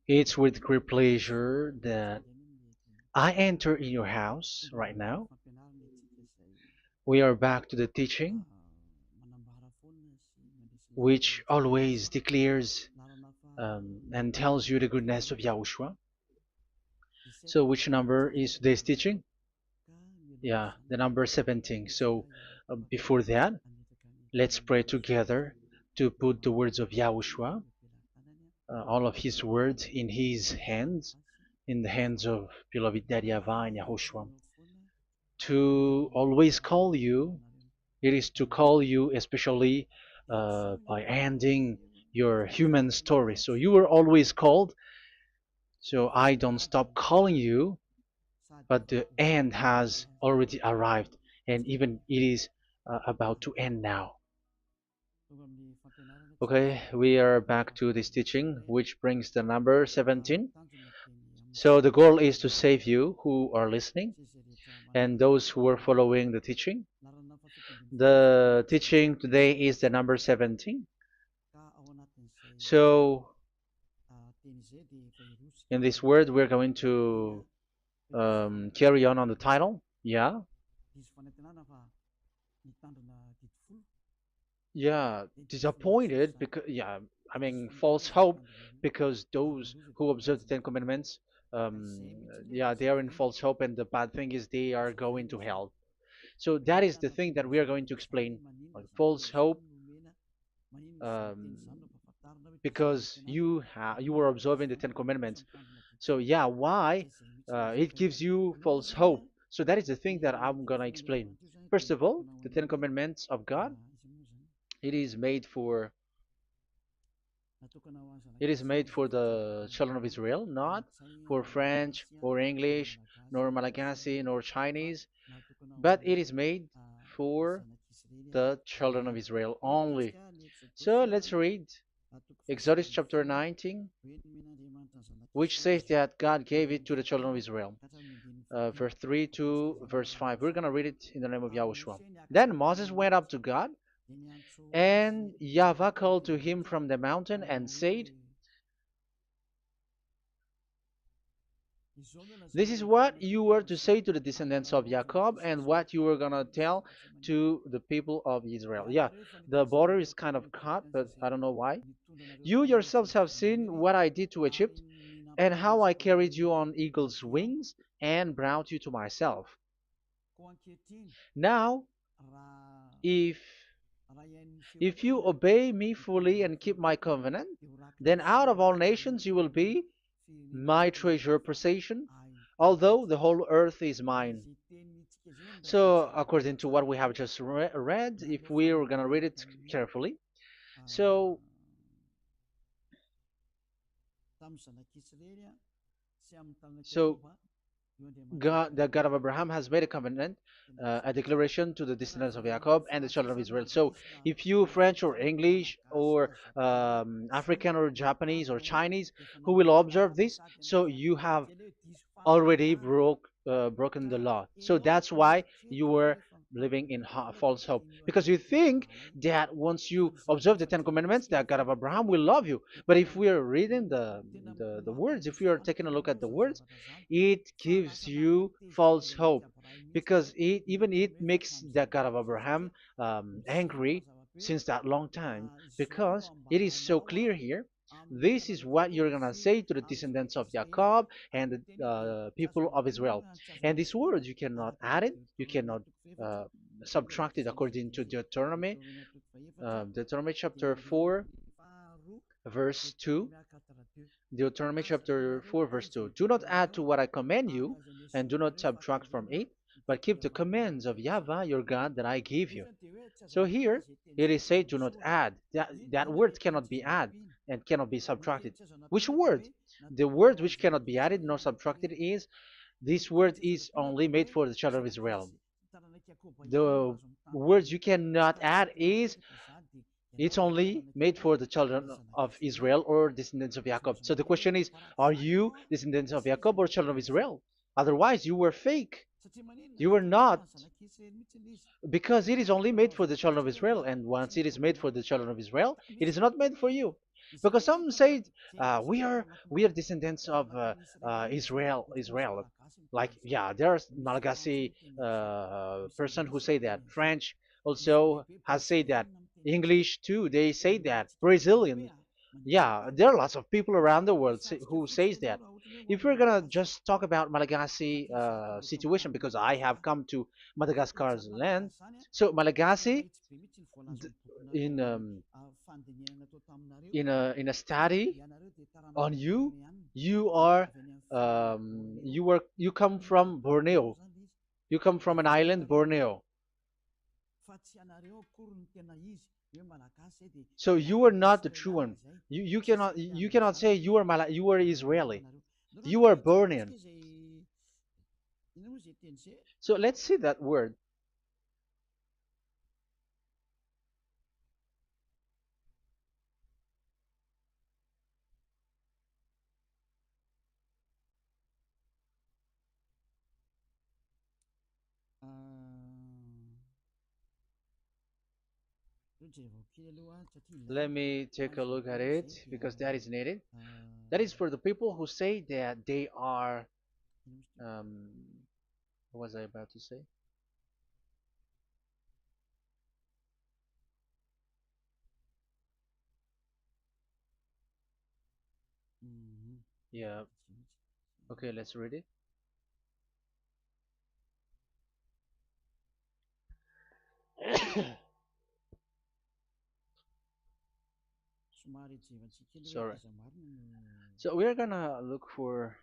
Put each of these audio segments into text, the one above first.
It's with great pleasure that I enter in your house right now. We are back to the teaching, which always declares and tells you the goodness of Yahushua. So, which number is today's teaching? Yeah, the number 17. So, before that, let's pray together to put the words of Yahushua, all of his words, in his hands, in the hands of beloved Daddy YAHVAH and YAHOSHUAH. To always call you, it is to call you especially by ending your human story. So you were always called, so I don't stop calling you, but the end has already arrived, and even it is about to end now. Okay, we are back to this teaching, which brings the number 17. So the goal is to save you who are listening and those who are following the teaching. The teaching today is the number 17. So in this word, we're going to carry on the title. Yeah, yeah, disappointed because I mean false hope because those who observe the Ten Commandments, yeah, they are in false hope, and the bad thing is they are going to hell. So that is the thing that we are going to explain, like false hope, um, because you were observing the Ten Commandments. So yeah, why it gives you false hope? So that is the thing that I'm gonna explain. First of all, the Ten Commandments of God, it is made for the children of Israel, not for French or English, nor Malagasy, nor Chinese, but it is made for the children of Israel only. So let's read Exodus chapter 19, which says that God gave it to the children of Israel. Verse 3 to verse 5. We're going to read it in the name of Yahushua. Then Moses went up to God, and YAHVAH called to him from the mountain and said, "This is what you were to say to the descendants of Jacob and what you were going to tell to the people of Israel." Yeah, the border is kind of cut, but I don't know why. "You yourselves have seen what I did to Egypt and how I carried you on eagle's wings and brought you to myself. Now, if you obey me fully and keep my covenant, then out of all nations you will be my treasure possession, although the whole earth is mine." So, according to what we have just read, if we are going to read it carefully, so so God, the God of Abraham, has made a covenant, a declaration to the descendants of Jacob and the children of Israel. So, if you French or English or African or Japanese or Chinese who will observe this, so you have already broken the law. So that's why you were living in false hope, because you think that once you observe the Ten Commandments, that God of Abraham will love you. But if we are reading the words, if we are taking a look at the words, it gives you false hope, because it makes the God of Abraham angry since that long time, because it is so clear here. This is what you're gonna say to the descendants of Jacob and the people of Israel. And this word, you cannot add it, you cannot uh, subtract it, according to Deuteronomy, Deuteronomy chapter 4, verse 2. Deuteronomy chapter 4, verse 2. "Do not add to what I command you, and do not subtract from it, but keep the commands of YAHVAH your God that I give you." So here it is said, "Do not add." That word cannot be added and cannot be subtracted. Which word? The word which cannot be added nor subtracted is, this word is only made for the children of Israel. The words you cannot add is, it's only made for the children of Israel or descendants of Jacob. So the question is, are you descendants of Jacob or children of Israel? Otherwise, you were fake. You were not, because it is only made for the children of Israel. And once it is made for the children of Israel, it is not made for you. because some say we are descendants of Israel. Like, yeah, there's Malagasy person who say that. French also has said that. English too, they say that. Brazilian, yeah, there are lots of people around the world who says that. If we're gonna just talk about Malagasy situation, because I have come to Madagascar's land, so Malagasy, in in a study on you, you come from Borneo. You come from an island, Borneo. So you are not the true one. You cannot say you are Israeli. You are Bornean. So let's see that word. Let me take a look at it because that is needed. That is for the people who say that they are. Um, what was I about to say? Yeah. Okay, let's read it. Sorry. So we're gonna look for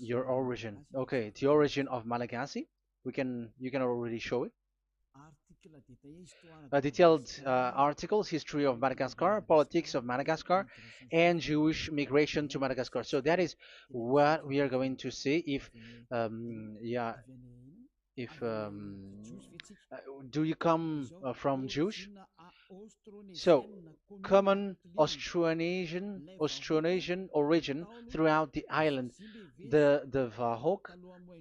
your origin. Okay, the origin of Malagasy. You can already show it. Detailed articles, history of Madagascar, politics of Madagascar, and Jewish migration to Madagascar. So that is what we are going to see. Yeah, if uh, do you come from Jewish? So, common Austronesian origin throughout the island, the Vahok,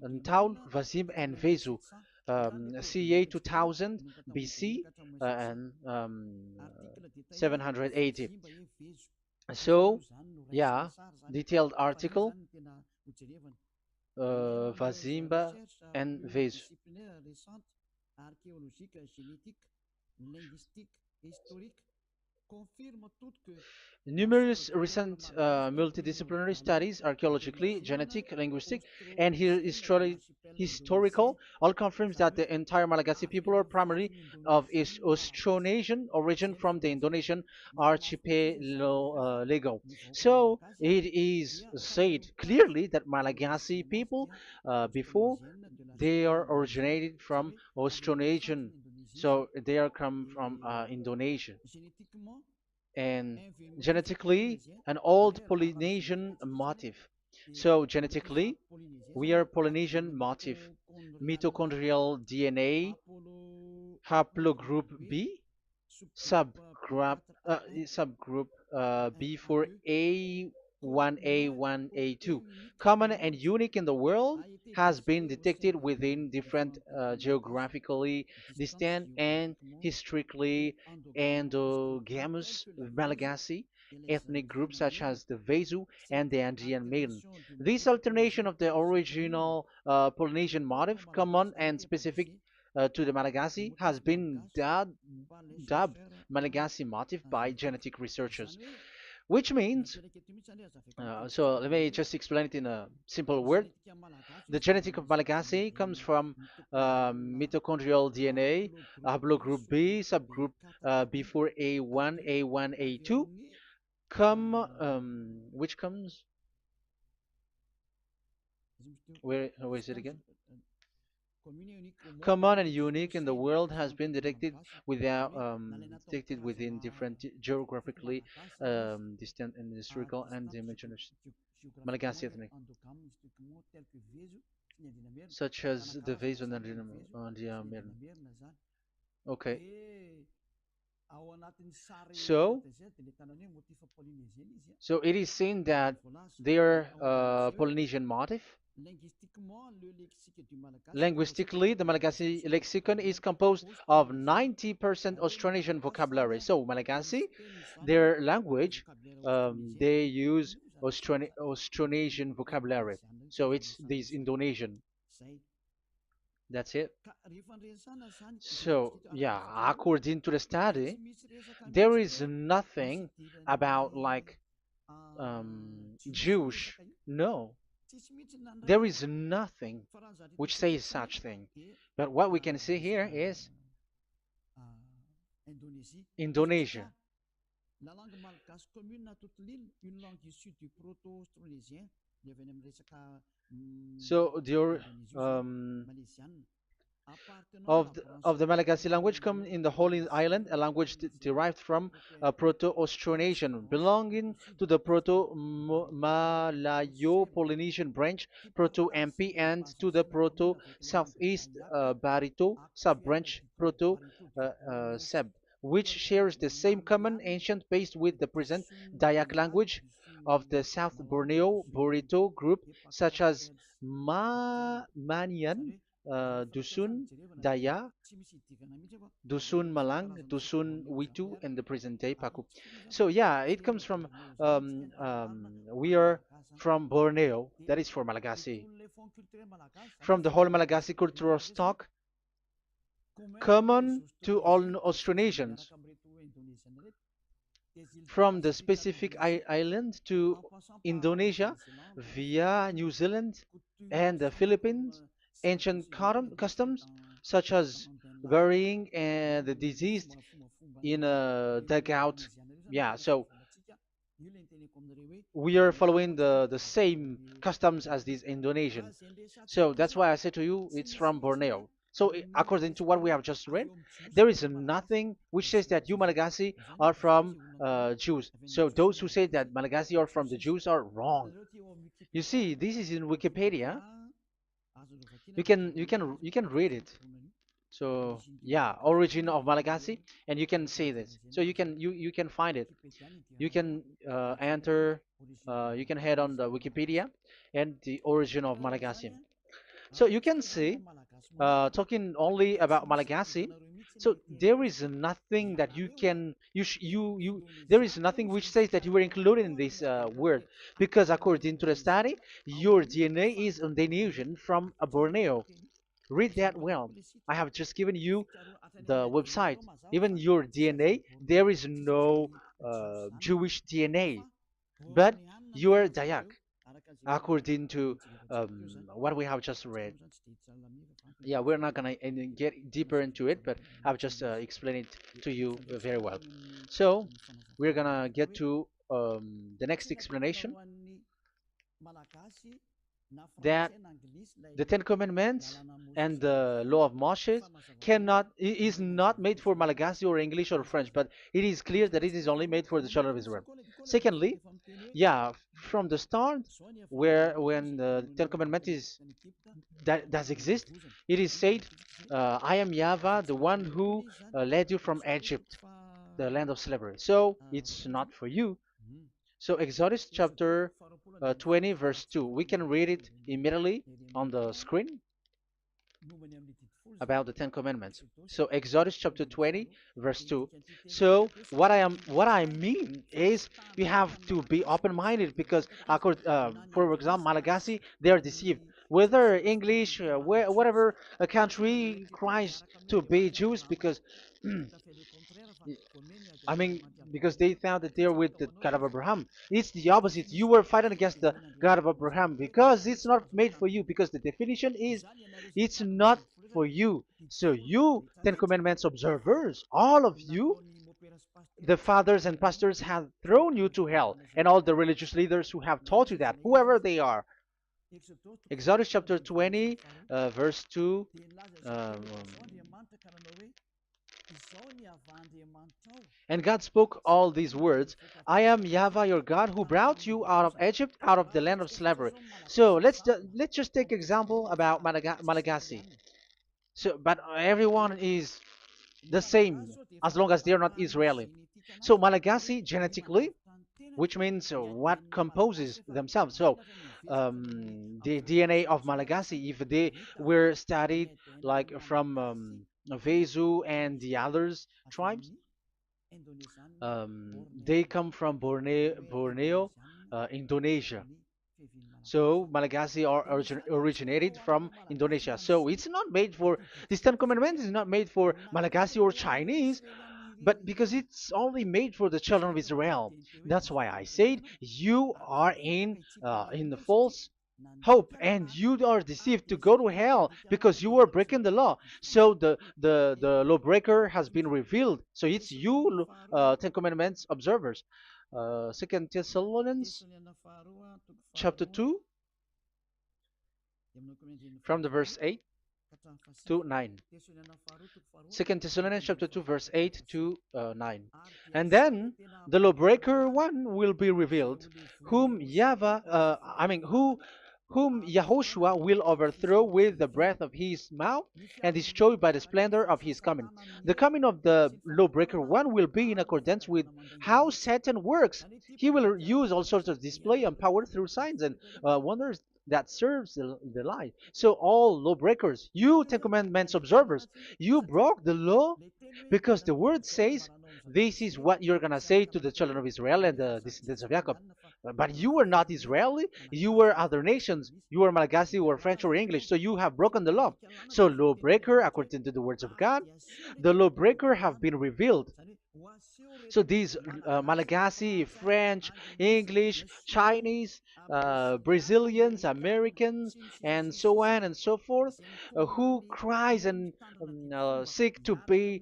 Ntaul, Vazim, and Vesu, CA 2000 BC and 780. So, yeah, detailed article, Vazimba and Vesu. Numerous recent multidisciplinary studies, archaeologically, genetic, linguistic, and historical, all confirms that the entire Malagasy people are primarily of Austronesian origin from the Indonesian archipelago. So it is said clearly that Malagasy people, before, they are originated from Austronesian, so they are come from Indonesia, and genetically an old Polynesian motif. So genetically, we are Polynesian motif, mitochondrial DNA, haplogroup B, subgroup subgroup B for A1A1A2, common and unique in the world, has been detected within different geographically distant and historically endogamous Malagasy ethnic groups such as the Vesu and the Andean Maiden. This alternation of the original Polynesian motif, common and specific to the Malagasy, has been dubbed Malagasy motif by genetic researchers, which means, so let me just explain it in a simple word. The genetic of Malagasy comes from mitochondrial DNA, haplogroup B, subgroup B4A1, A1, A2, which comes, where is it again? Common and unique in the world, has been detected within different geographically distant and historical and dimensional Malagasy ethnic, such as the vase on the Okay, so so it is seen that they are Polynesian motif. Linguistically, the Malagasy lexicon is composed of 90% Austronesian vocabulary. So Malagasy, their language, they use Austronesian vocabulary. So it's this Indonesian. That's it. So yeah, according to the study, there is nothing about like Jewish. No, there is nothing which says such thing. But what we can see here is Indonesia. So um, of the Malagasy language come in the Holy Island, a language derived from Proto-Austronesian, belonging to the Proto-Malayo-Polynesian branch, Proto-MP, and to the Proto-Southeast Barito sub-branch, Proto-Seb, which shares the same common ancient base with the present Dayak language of the South Borneo Burrito group, such as Manian, Dusun, Daya, Dusun Malang, Dusun Witu, and the present day Paku. So yeah, it comes from we are from Borneo, that is for Malagasy. From the whole Malagasy cultural stock, common to all Austronesians, from the specific island to Indonesia via New Zealand and the Philippines, ancient customs such as burying and the deceased in a dugout. Yeah, so we are following the same customs as these Indonesian. So that's why I said to you it's from Borneo. So according to what we have just read, there is nothing which says that you Malagasy are from Jews. So those who say that Malagasy are from the Jews are wrong. You see, this is in Wikipedia. You can read it. So yeah, origin of Malagasy, and you can see this. So you can find it. You can enter. You can head on the Wikipedia and the origin of Malagasy. So you can see, talking only about Malagasy. So there is nothing that you can you there is nothing which says that you were included in this word, because according to the study, your DNA is Indonesian from Borneo. Read that well. I have just given you the website. Even your DNA, there is no Jewish DNA, but you are Dayak, according to what we have just read. Yeah, we're not gonna get deeper into it, but I've just explained it to you very well. So we're gonna get to the next explanation, that the Ten Commandments and the Law of Moshe is not made for Malagasy or English or French, but it is clear that it is only made for the children of Israel. Secondly, yeah, from the start, where when the Ten Commandments that does exist, it is said, "I am Yahweh, the one who led you from Egypt, the land of slavery." So it's not for you. So Exodus chapter 20 verse 2. We can read it immediately on the screen about the Ten Commandments. So Exodus chapter 20 verse 2. So what I mean is we have to be open-minded, because for example, Malagasy, they are deceived. Whether English, whatever a country cries to be Jews, because I mean, because they found that they're with the God of Abraham. It's the opposite. You were fighting against the God of Abraham, because it's not made for you. Because the definition is, it's not for you. So you, Ten Commandments observers, all of you, the fathers and pastors have thrown you to hell, and all the religious leaders who have taught you that, whoever they are. Exodus chapter 20, verse 2. Um, And God spoke all these words: "I am Yahweh your God, who brought you out of Egypt, out of the land of slavery." So let's just take example about Malagasy. So, but everyone is the same as long as they're not Israeli. So Malagasy genetically, which means what composes themselves. So the DNA of Malagasy, if they were studied like from Vezu and the others tribes, they come from Borneo, Indonesia. So Malagasy are originated from Indonesia. So it's not made for this Ten Commandments is not made for Malagasy or Chinese, but because it's only made for the children of Israel. That's why I said you are in the false hope and you are deceived to go to hell because you are breaking the law. So the lawbreaker has been revealed. So it's you, Ten Commandments observers. Second Thessalonians chapter 2 from the verse 8 to 9. Second Thessalonians chapter 2 verse 8 to 9. And then the lawbreaker one will be revealed, whom whom Yahushua will overthrow with the breath of his mouth and destroy by the splendor of his coming. The coming of the lawbreaker one will be in accordance with how Satan works. He will use all sorts of display and power through signs and wonders that serves the lie. So all lawbreakers, you Ten Commandments observers, you broke the law because the word says this is what you're gonna say to the children of Israel and the descendants of Jacob. But you were not Israeli, you were other nations, you were Malagasy or French or English, so you have broken the law. So lawbreaker, according to the words of God, the lawbreaker have been revealed. So these Malagasy, French, English, Chinese, Brazilians, Americans, and so on and so forth, who cries and seek to be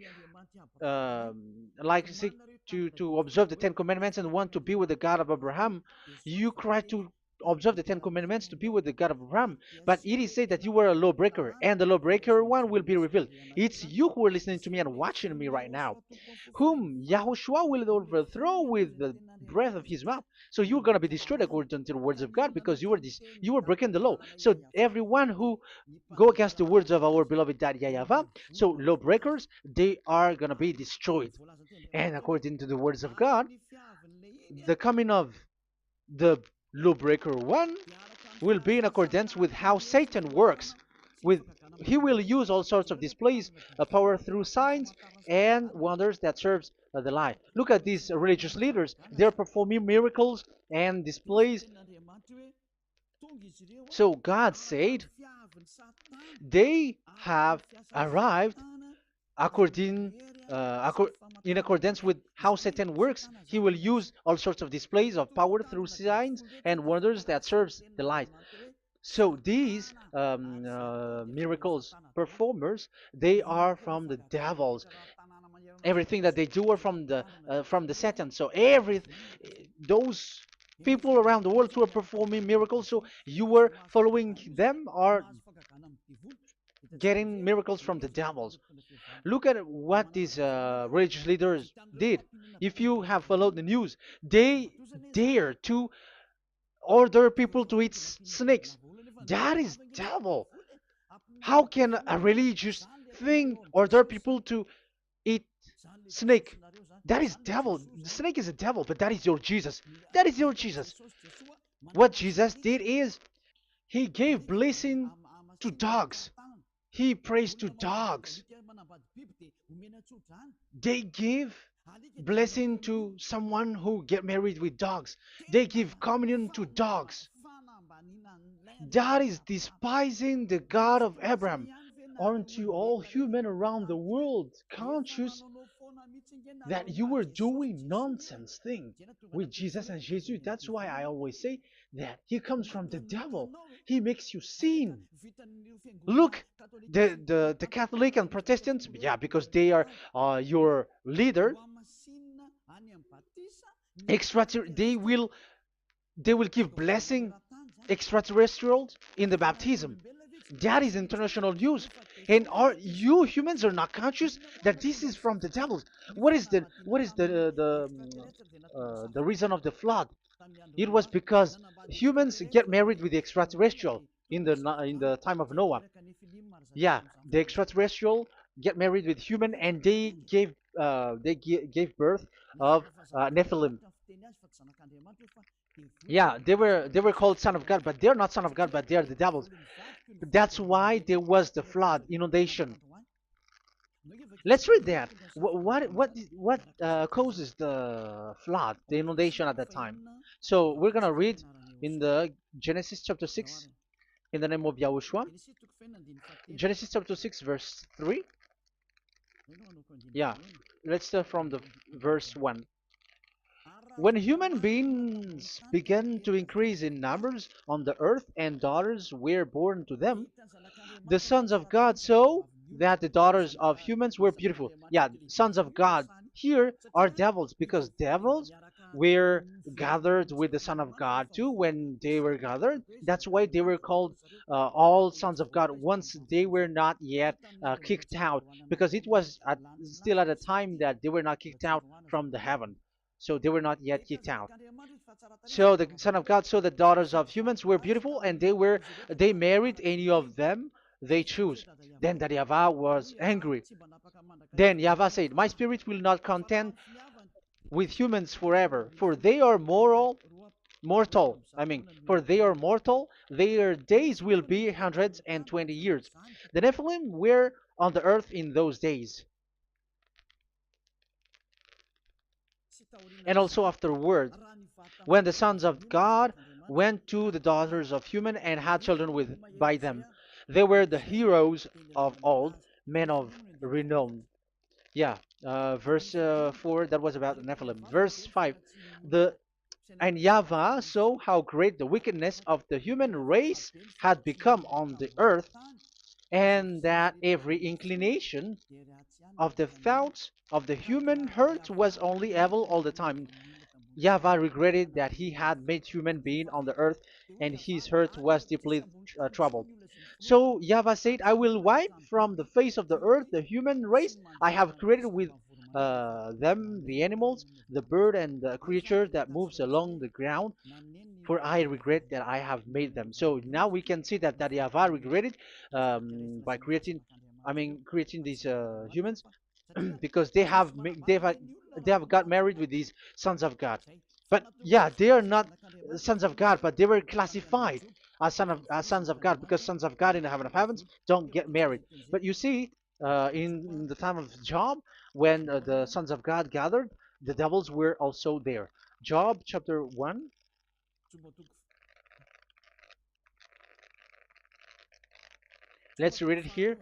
seek to observe the Ten Commandments and want to be with the God of Abraham. You cry to observe the Ten Commandments to be with the God of Abraham, but it is said that you were a lawbreaker, and the lawbreaker one will be revealed. It's you who are listening to me and watching me right now, whom Yahushua will overthrow with the breath of his mouth. So you're going to be destroyed according to the words of God because you were breaking the law. So everyone who go against the words of our beloved Dad YAHVAH, so lawbreakers, they are going to be destroyed. And according to the words of God, the coming of the lawbreaker one will be in accordance with how Satan works. With he will use all sorts of displays, power through signs and wonders that serves the lie. Look at these religious leaders; they're performing miracles and displays. So God said they have arrived according in accordance with how Satan works. He will use all sorts of displays of power through signs and wonders that serves the light. So these miracles performers, they are from the devils. Everything that they do are from the Satan. So those people around the world who are performing miracles, so you were following them, are getting miracles from the devils. Look at what these religious leaders did. If you have followed the news, they dare to order people to eat snakes. That is devil. How can a religious thing order people to eat snake? That is devil. The snake is a devil, but that is your Jesus. That is your Jesus. What Jesus did is he gave blessing to dogs. He prays to dogs. They give blessing to someone who get married with dogs. They give communion to dogs. That is despising the God of Abraham. Aren't you all human around the world conscious that you were doing nonsense thing with Jesus and Jesus? That's why I always say that he comes from the devil. He makes you sin. Look, the Catholic and Protestants, yeah, because they are your leader. They will give blessing extraterrestrials in the baptism. That is international news. And you humans are not conscious that this is from the devil. What is the reason of the flood? It was because humans get married with the extraterrestrial in the time of Noah. Yeah, the extraterrestrial get married with human, and they gave birth of Nephilim. Yeah, they were called son of God, but they're not son of God, but they're the devils. That's why there was the flood, inundation. Let's read that. What causes the flood, the inundation at that time? So we're gonna read in the Genesis chapter 6 in the name of Yahushua. Genesis chapter 6 verse 3. Yeah, let's start from the verse 1. When human beings began to increase in numbers on the earth and daughters were born to them, the sons of God saw that the daughters of humans were beautiful. Yeah, sons of God here are devils because devils were gathered with the Son of God too when they were gathered. That's why they were called all sons of God once they were not yet kicked out because it was still at a time that they were not kicked out from the heaven. So they were not yet kicked out. So the Son of God saw the daughters of humans were beautiful, and they married any of them they choose. Then that Yahweh was angry. Then Yahweh said, "My spirit will not contend with humans forever, for they are mortal. For they are mortal. Their days will be 120 years. The Nephilim were on the earth in those days, and also afterward, when the sons of God went to the daughters of human and had children with by them. They were the heroes of old, men of renown." Yeah, verse 4, that was about the Nephilim. Verse 5, the and Yahweh saw how great the wickedness of the human race had become on the earth, and that every inclination of the thoughts of the human heart was only evil all the time. Yahweh regretted that he had made human being on the earth, and his heart was deeply troubled. So Yahweh said, "I will wipe from the face of the earth the human race I have created with them, the animals, the bird, and the creature that moves along the ground, for I regret that I have made them." So now we can see that Yahweh regretted by creating these humans because they have got married with these sons of God. But yeah, they are not sons of God, but they were classified as sons of God because sons of God in the heaven of heavens don't get married. But you see, in the time of Job, when the sons of God gathered, the devils were also there. Job chapter 1. Let's read it here.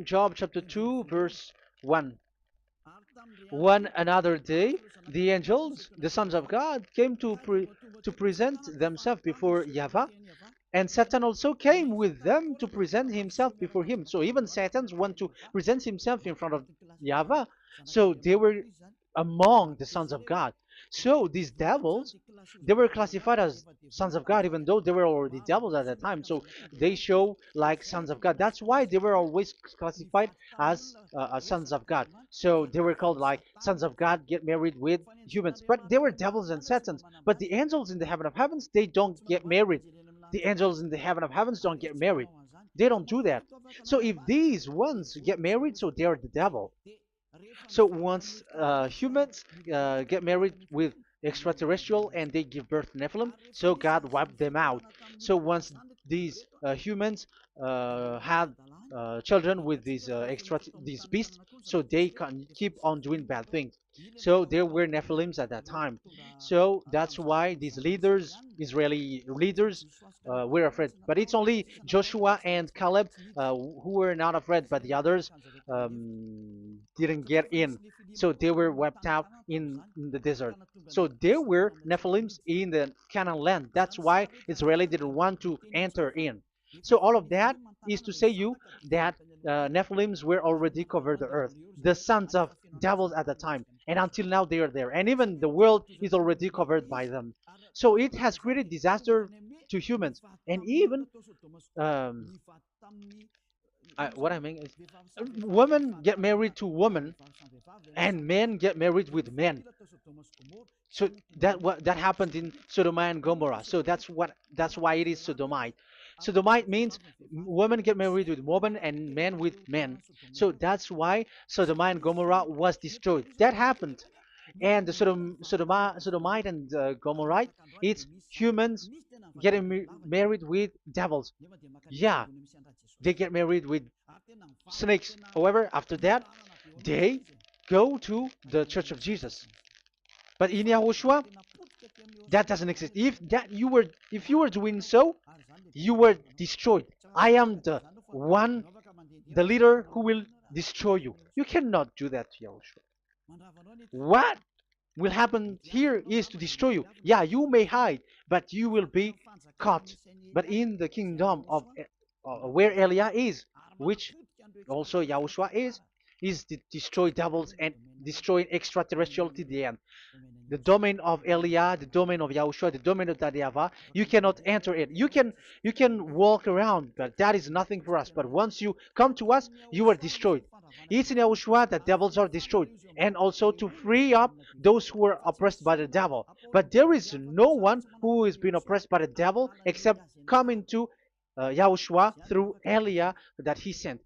Job chapter 2, verse 1. One another day, the angels, the sons of God, came to present themselves before Yahweh, and Satan also came with them to present himself before him. So even Satan's want to present himself in front of Yahweh. So they were among the sons of God. So these devils, they were classified as sons of God, even though they were already devils at that time. So they show like sons of God. That's why they were always classified as sons of God. So they were called like sons of God get married with humans. But they were devils and satans. But the angels in the heaven of heavens, they don't get married. The angels in the heaven of heavens don't get married. They don't do that. So if these ones get married, so they are the devil. So once humans get married with extraterrestrial and they give birth to Nephilim, so God wiped them out. So once these humans had children with these beasts, so they can keep on doing bad things. So there were Nephilims at that time. So that's why these leaders, Israeli leaders, were afraid. But it's only Joshua and Caleb who were not afraid, but the others didn't get in. So they were wiped out in the desert. So there were Nephilims in the Canaan land. That's why Israeli didn't want to enter in. So all of that is to say you that Nephilims were already covered the earth, the sons of devils at the time, and until now they are there, and even the world is already covered by them. So it has created disaster to humans, and even what I mean is, women get married to women, and men get married with men. So that happened in Sodom and Gomorrah. So that's why it is sodomite. Sodomite means women get married with women and men with men. So that's why Sodom and Gomorrah was destroyed. That happened. and the Sodomite and Gomorrite, it's humans getting married with devils. Yeah, they get married with snakes. However, after that, they go to the Church of Jesus. But in Yahushua, that doesn't exist. If you were doing so, you were destroyed. I am the one, the leader who will destroy you. You cannot do that to Yahushua. What will happen here is to destroy you. Yeah, you may hide, but you will be caught. But in the kingdom of where Elia is, which also Yahushua is to destroy devils and destroy extraterrestriality. The end. The domain of Elia, the domain of Yahushua, the domain of YAHVAH, you cannot enter it. You can walk around, but that is nothing for us. But once you come to us, you are destroyed. It's in Yahushua that devils are destroyed, and also to free up those who are oppressed by the devil. But there is no one who is being oppressed by the devil except coming to Yahushua through Elia that he sent.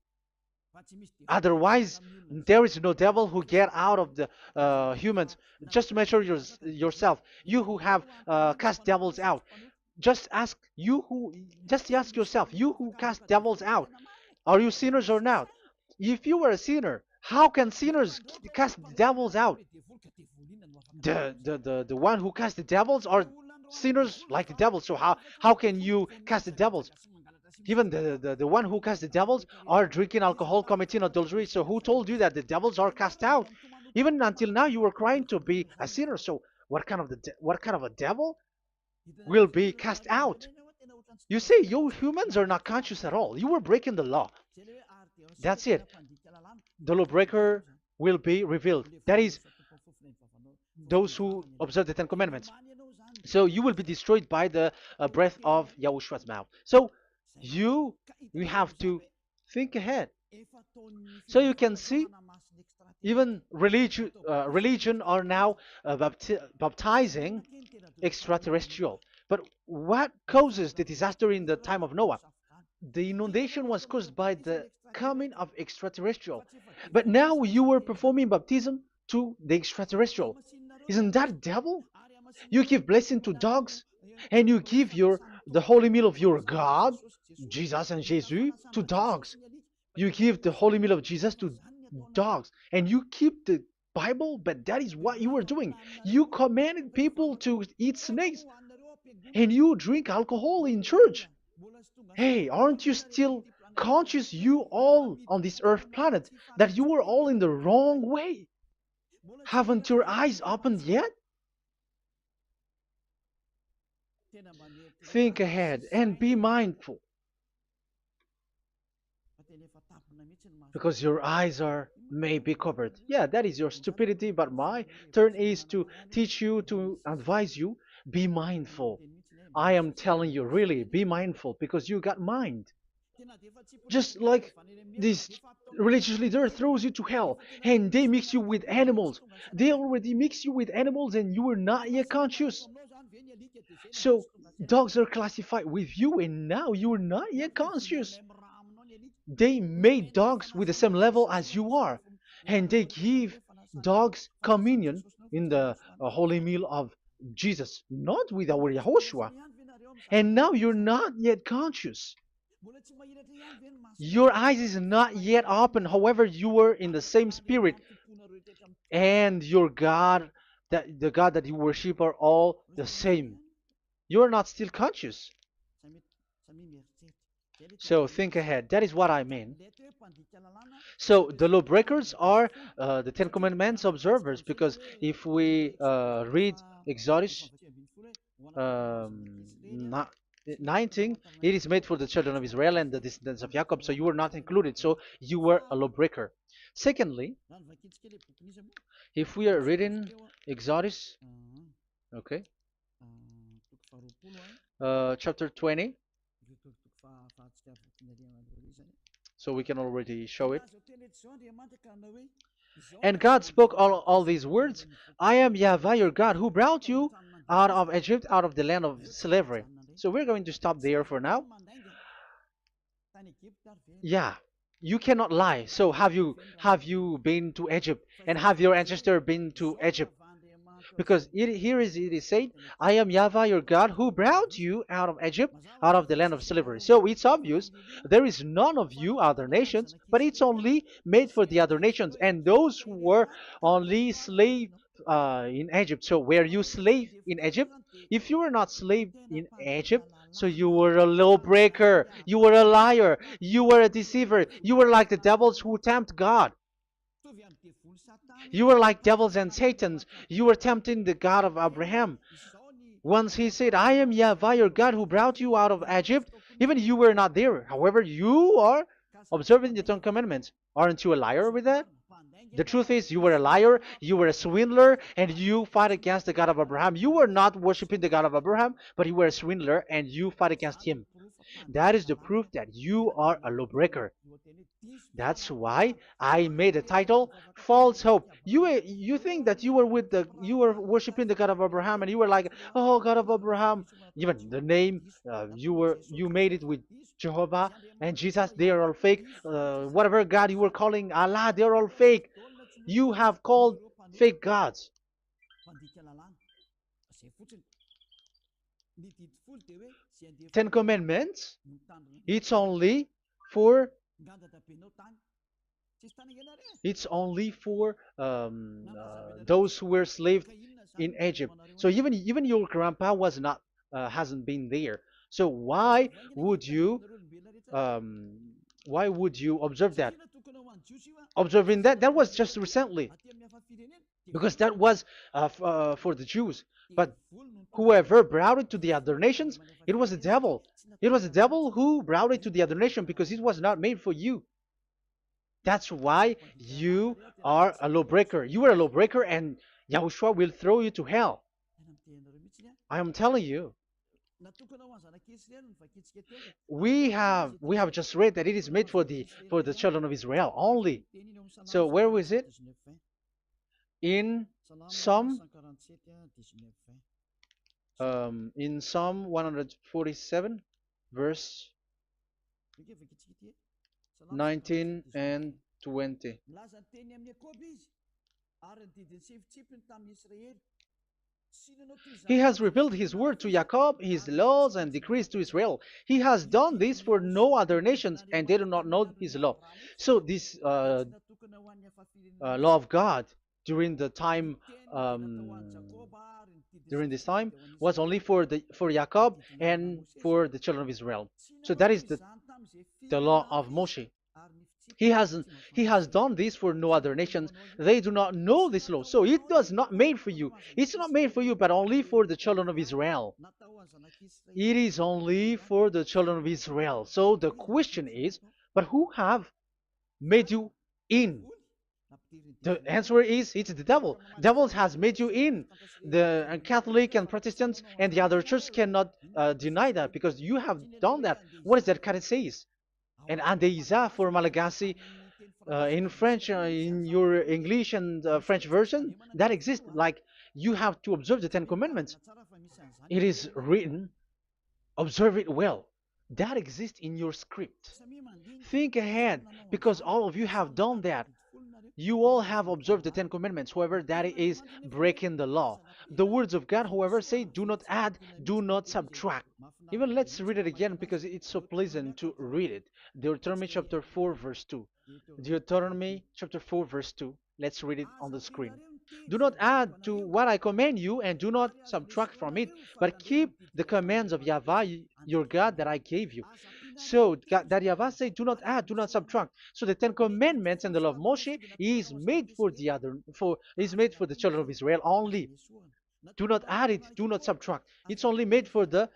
Otherwise, there is no devil who get out of the humans. Just measure yourself. You who have cast devils out. Just ask you who. Just ask yourself. You who cast devils out. Are you sinners or not? If you were a sinner, how can sinners cast devils out? The one who cast the devils are sinners like the devil. So how can you cast the devils? Even the one who cast the devils are drinking alcohol, committing adultery. So who told you that the devils are cast out? Even until now, you were crying to be a sinner. So what kind of a devil will be cast out? You say you humans are not conscious at all. You were breaking the law. That's it. The lawbreaker will be revealed. That is, those who observe the Ten Commandments. So you will be destroyed by the breath of Yahushua's mouth. So you you have to think ahead. So you can see, even religion are now baptizing extraterrestrial. But what causes the disaster in the time of Noah? The inundation was caused by the coming of extraterrestrial. But now you were performing baptism to the extraterrestrial. Isn't that devil? You give blessing to dogs, and you give the holy meal of your God, Jesus and Jesus, to dogs. You give the holy meal of Jesus to dogs, and you keep the Bible, but that is what you were doing. You commanded people to eat snakes, and you drink alcohol in church. Hey, aren't you still conscious, you all on this earth planet, that you were all in the wrong way? Haven't your eyes opened yet? Think ahead and be mindful, because your eyes are may be covered. Yeah, that is your stupidity, but my turn is to teach you, to advise you. Be mindful. I am telling you, really, be mindful, because you got mind. Just like this religious leader throws you to hell and they mix you with animals. They already mix you with animals and you are not yet conscious. So dogs are classified with you and now you are not yet conscious. They made dogs with the same level as you are, and they give dogs communion in the holy meal of Jesus, not with our Yahushua. And now you're not yet conscious. Your eyes is not yet open. However, you were in the same spirit, and your God, that the God that you worship, are all the same. You are not still conscious. So think ahead. That is what I mean. So the lawbreakers are the Ten Commandments observers, because if we read Exodus um, 19, it is made for the children of Israel and the descendants of Jacob, so you were not included, so you were a lawbreaker. Secondly, if we are reading Exodus, okay, chapter 20, so we can already show it. And God spoke all these words: I am YAHVAH your God, who brought you out of Egypt, out of the land of slavery. So we're going to stop there for now. Yeah, you cannot lie. So have you been to Egypt, and have your ancestor been to Egypt? Because it is said, I am Yahweh your God who brought you out of Egypt, out of the land of slavery. So it's obvious there is none of you other nations, but it's only made for the other nations and those who were only slave in Egypt. So were you slave in Egypt? If you were not slave in Egypt, so you were a lawbreaker, you were a liar, you were a deceiver, you were like the devils who tempt God. You were like devils and satans. You were tempting the God of Abraham. Once he said, I am Yahweh your God who brought you out of Egypt, even you were not there. However, you are observing the Ten Commandments. Aren't you a liar with that? The truth is, you were a liar, you were a swindler, and you fight against the God of Abraham. You were not worshiping the God of Abraham, but you were a swindler and you fight against him. That is the proof that you are a lawbreaker. That's why I made a title, False Hope. You think that you were worshiping the God of Abraham and you were like, oh God of Abraham. Even the name you made it with Jehovah and Jesus, they are all fake. Whatever God you were calling Allah, they are all fake. You have called fake gods. Ten Commandments, it's only for those who were slaves in Egypt. So even your grandpa was not hasn't been there. So um, why would you observe that? Observing that was just recently because that was for the Jews. But whoever brought it to the other nations, it was the devil. It was the devil who brought it to the other nation because it was not made for you. That's why you are a lawbreaker. You are a lawbreaker and Yahushua will throw you to hell. I am telling you. We have just read that it is made for the children of Israel only. So where was it? In Psalm Psalm 147 verse 19 and 20. He has revealed his word to Jacob, his laws and decrees to Israel. He has done this for no other nations, and they do not know his law. So this law of God during the time during this time was only for Jacob and for the children of Israel. So that is the law of Moshe. He has done this for no other nations. They do not know this law. So it was not made for you. It's not made for you, but only for the children of Israel. It is only for the children of Israel. So the question is, but who have made you in? The answer is it's the devil. Devil has made you in. The Catholic and Protestants and the other churches cannot deny that because you have done that. What is that Cat says? And Andeiza for Malagasy in French, in your English and French version, that exists. Like you have to observe the Ten Commandments. It is written, observe it well. That exists in your script. Think ahead because all of you have done that. You all have observed the Ten Commandments, however, that is breaking the law. The words of God, however, say, do not add, do not subtract. Even let's read it again because it's so pleasant to read it. Deuteronomy chapter 4, verse 2. Deuteronomy chapter 4, verse 2. Let's read it on the screen. Do not add to what I command you, and do not subtract from it, but keep the commands of Yahweh, your God, that I gave you. So that Yahweh said, do not add, do not subtract. So the Ten Commandments and the law of Moshe is made for the children of Israel only. Do not add it, do not subtract. It's only made for the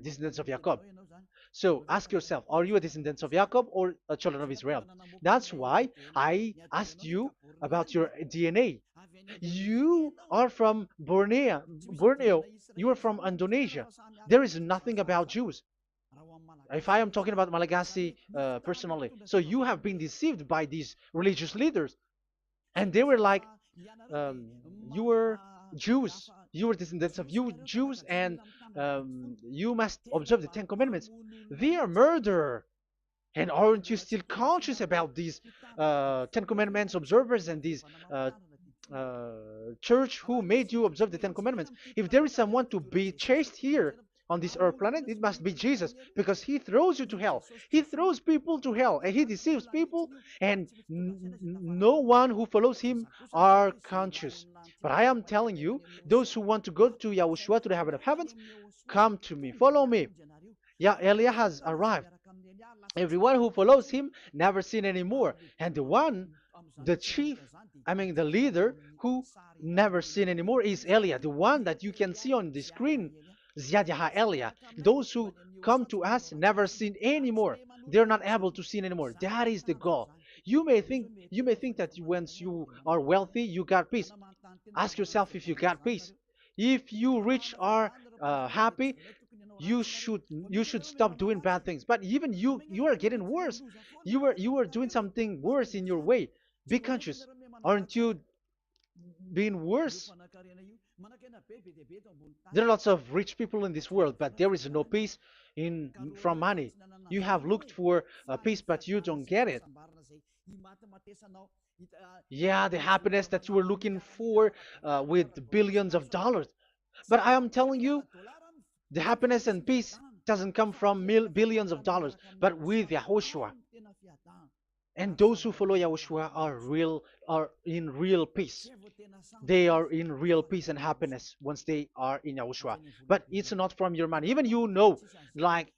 descendants of Jacob. So ask yourself, are you a descendant of Jacob or a children of Israel? That's why I asked you about your DNA. You are from Borneo. You are from Indonesia. There is nothing about Jews. If I am talking about Malagasy personally. So you have been deceived by these religious leaders. And they were like, you were Jews. You were descendants of you Jews, and you must observe the Ten Commandments. They are murderer. And aren't you still conscious about these Ten Commandments observers and these church who made you observe the Ten Commandments. If there is someone to be chased here on this earth planet, it must be Jesus, because he throws you to hell. He throws people to hell, and he deceives people, and no one who follows him are conscious. But I am telling you, those who want to go to Yahushua, to the heaven of heavens, come to me, follow me. Yeah, Eliah has arrived. Everyone who follows him never sin anymore. And the chief, I mean the leader who never sin anymore is Eliah, the one that you can see on the screen. Ziyadyaha Eliah. Those who come to us never sin anymore. They're not able to sin anymore. That is the goal. You may think that once you are wealthy, you got peace. Ask yourself if you got peace. If you rich are happy, you should stop doing bad things. But even you are getting worse. You are doing something worse in your way. Be conscious. Aren't you being worse? There are lots of rich people in this world, but there is no peace in from money. You have looked for peace, but you don't get it. Yeah, the happiness that you were looking for with billions of dollars. But I am telling you, the happiness and peace doesn't come from billions of dollars, but with Yahushua. And those who follow Yahushua are in real peace. They are in real peace and happiness once they are in Yahushua. But it's not from your money. Even like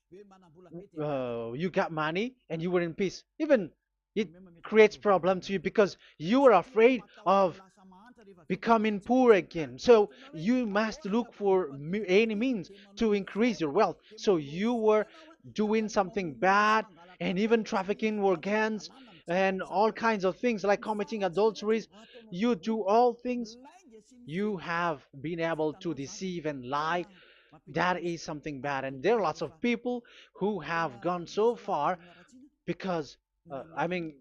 you got money and you were in peace. Even it creates problem to you because you are afraid of becoming poor again. So you must look for any means to increase your wealth. So you were doing something bad and even trafficking organs and all kinds of things like committing adulteries. You do all things. You have been able to deceive and lie. That is something bad. And there are lots of people who have gone so far because,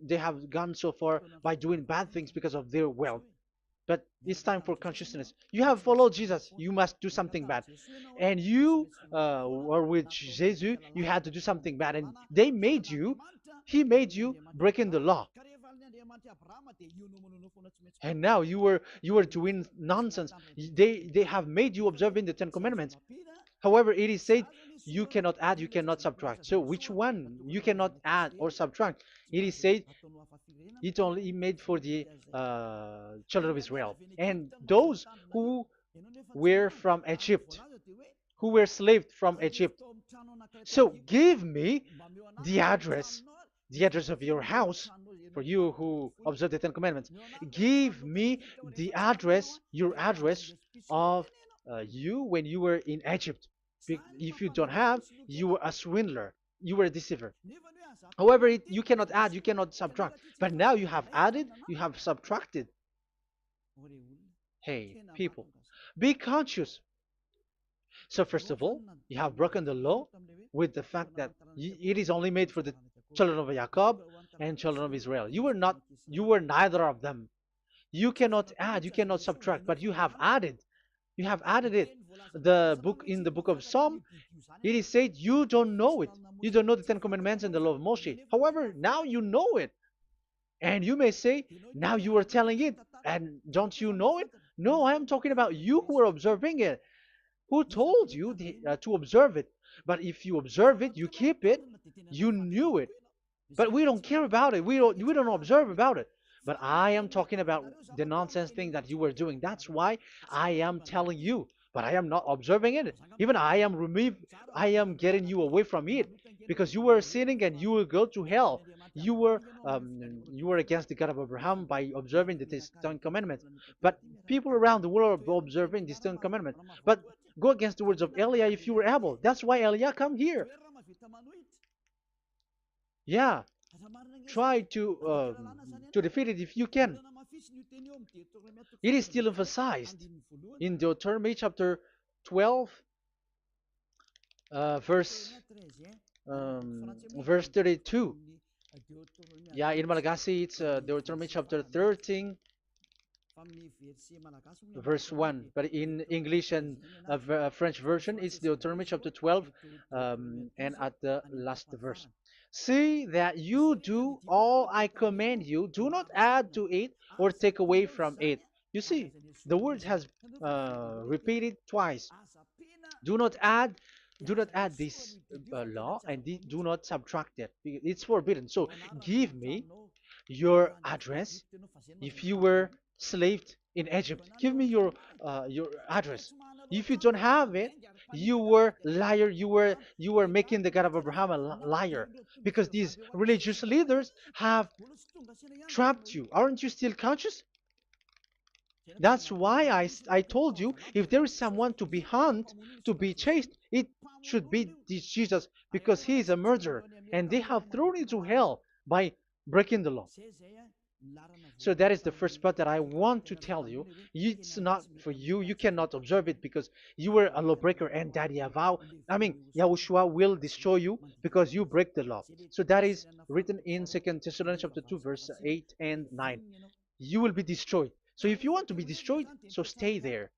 they have gone so far by doing bad things because of their wealth. But it's time for consciousness. You have followed Jesus, you must do something bad. And you were with Jesus, you had to do something bad. And he made you breaking the law. And now you were doing nonsense. They have made you observing the Ten Commandments. However, it is said you cannot add, you cannot subtract. So which one you cannot add or subtract? It is said it only made for the children of Israel and those who were from Egypt, who were slaved from Egypt. So give me the address, the address of your house, for you who observe the Ten Commandments. Give me the address, your address of you when you were in Egypt. If you don't have, you were a swindler, you were a deceiver. However, you cannot add, you cannot subtract. But now you have added, you have subtracted. Hey, people, be conscious. So first of all, you have broken the law with the fact that it is only made for the children of Jacob and children of Israel. You were neither of them. You cannot add, you cannot subtract, but you have added. You have added it. In the book of Psalm, it is said you don't know it. You don't know the Ten Commandments and the law of Moshe. However, now you know it. And you may say, now you are telling it, and don't you know it? No, I am talking about you who are observing it. Who told you to observe it? But if you observe it, you keep it, you knew it. But we don't care about it. We don't observe about it. But I am talking about the nonsense thing that you were doing. That's why I am telling you. But I am not observing it. Even I am getting you away from it because you were sinning and you will go to hell. You were against the God of Abraham by observing the Ten Commandments. But people around the world are observing the Ten Commandments. But go against the words of Eliah if you were able. That's why Eliah come here. Yeah, try to defeat it if you can. It is still emphasized in Deuteronomy chapter 12, verse 32. Yeah, in Malagasy it's Deuteronomy chapter 13, verse 1. But in English and French version, it's Deuteronomy chapter 12, and at the last verse. See that you do all I command you. Do not add to it or take away from it, You see, the word has repeated twice. Do not add, do not add this law, and do not subtract it. It's forbidden. So give me your address. If you were slaved in Egypt, give me your address. If you don't have it, you were liar. You were making the God of Abraham a liar, because these religious leaders have trapped you. Aren't you still conscious? That's why I told you, if there is someone to be hunted, to be chased, it should be this Jesus, because he is a murderer, and they have thrown you to hell by breaking the law. So that is the first part that I want to tell you. It's not for you. You cannot observe it because you were a lawbreaker, and that Yahushua will destroy you because you break the law. So that is written in 2 Thessalonians chapter 2, verse 8 and 9. You will be destroyed. So if you want to be destroyed, so stay there.